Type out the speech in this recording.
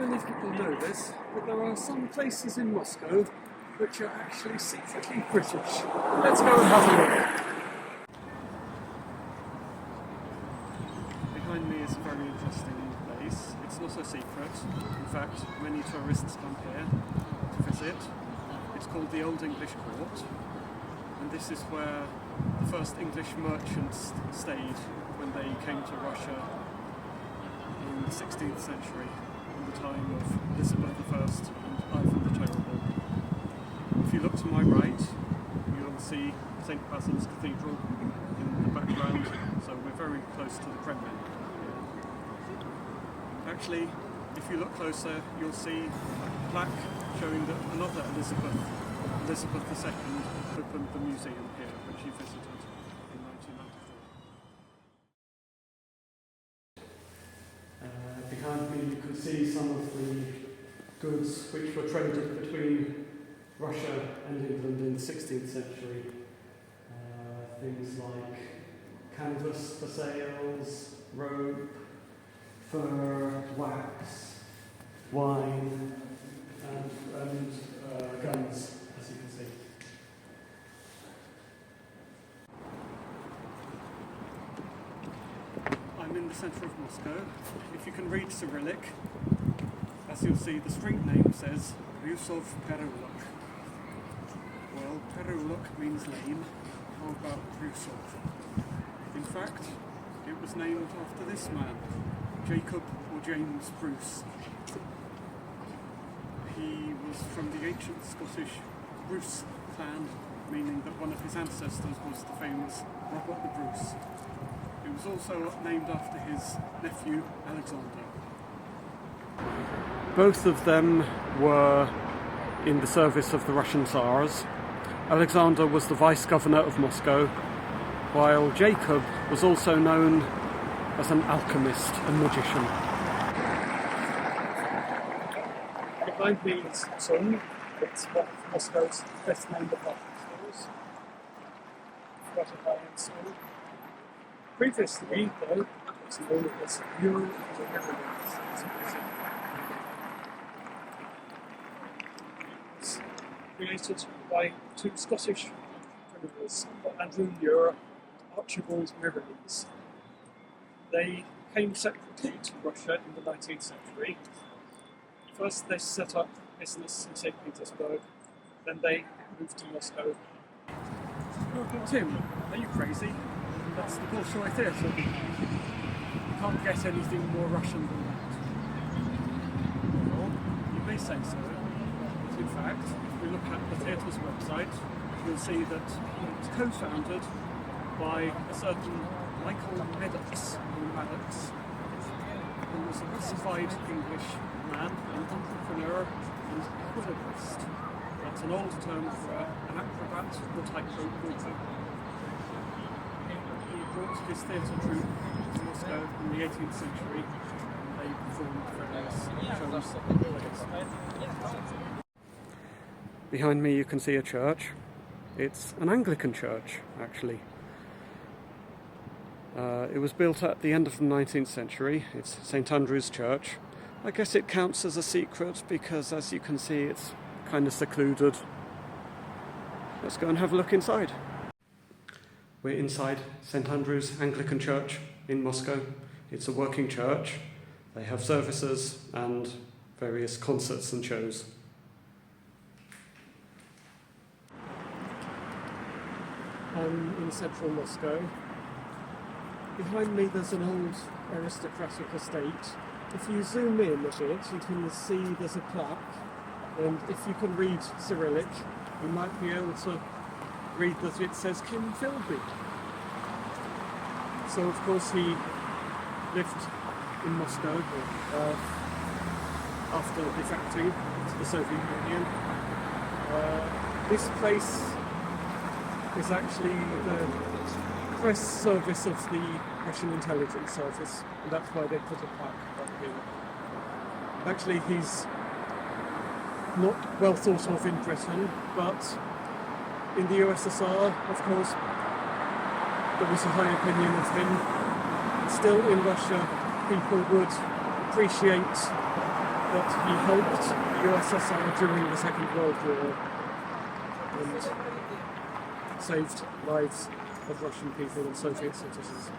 many people know this, but there are some places in Moscow which are actually secretly British. Let's go and have a look. Behind me is a very interesting place. It's not a secret. In fact, many tourists come here to visit. It's called the Old English Court, and this is where the first English merchants stayed when they came to Russia in the 16th century, in the time of Elizabeth I and Ivan the Terrible. If you look to my right, you'll see St. Basil's Cathedral in the background, so we're very close to the Kremlin. Actually, if you look closer, you'll see a plaque showing that another Elizabeth II, opened the museum here when she visited in 1994. Behind me you can see some of the goods which were traded between Russia and England in the 16th century. Things like canvas for sails, rope, fur, wax, wine, and guns, as you can see. I'm in the centre of Moscow. If you can read Cyrillic, as you'll see, the street name says Ryusov Perulok. Well, Perulok means lane. How about Ryusov? In fact, it was named after this man, Jacob or James Bruce. He was from the ancient Scottish Bruce clan, meaning that one of his ancestors was the famous Robert the Bruce. It was also named after his nephew, Alexander. Both of them were in the service of the Russian Tsars. Alexander was the vice-governor of Moscow, while Jacob was also known as an alchemist and magician. Behind me is Sun. It's one of Moscow's best known department stores. Got a high-end store. Previously, though, it was known as Bureau of the Netherlands. It was created by two Scottish entrepreneurs, Andrew Muir and Archibald Merrilees. They came separately to Russia in the 19th century. First they set up business in St. Petersburg, then they moved to Moscow. Oh, Tim, are you crazy? That's the Bolshoi Theatre. You can't get anything more Russian than that. Well, you may say so, but in fact, if we look at the theatre's website, you'll see that it was co-founded by a certain Michael Maddox, who was a classified English man, an entrepreneur and equilibrist. That's an old term for an acrobat or tightrope walker. He brought his theatre troupe to Moscow in the 18th century, and they performed various shows and plays. Behind me you can see a church. It's an Anglican church, actually. It was built at the end of the 19th century. It's St. Andrew's Church. I guess it counts as a secret because, as you can see, it's kind of secluded. Let's go and have a look inside. We're inside St. Andrew's Anglican Church in Moscow. It's a working church. They have services and various concerts and shows. I'm in central Moscow. Behind me there's an old aristocratic estate. If you zoom in at it, you can see there's a plaque, and if you can read Cyrillic, you might be able to read that it says Kim Philby. So of course he lived in Moscow after defecting to the Soviet Union. This place is actually the press service of the Russian intelligence service, and that's why they put a plaque up here. Actually, he's not well thought of in Britain, but in the USSR, of course, there was a high opinion of him. Still, in Russia, people would appreciate that he helped the USSR during the Second World War and saved lives of Russian people and Soviet citizens.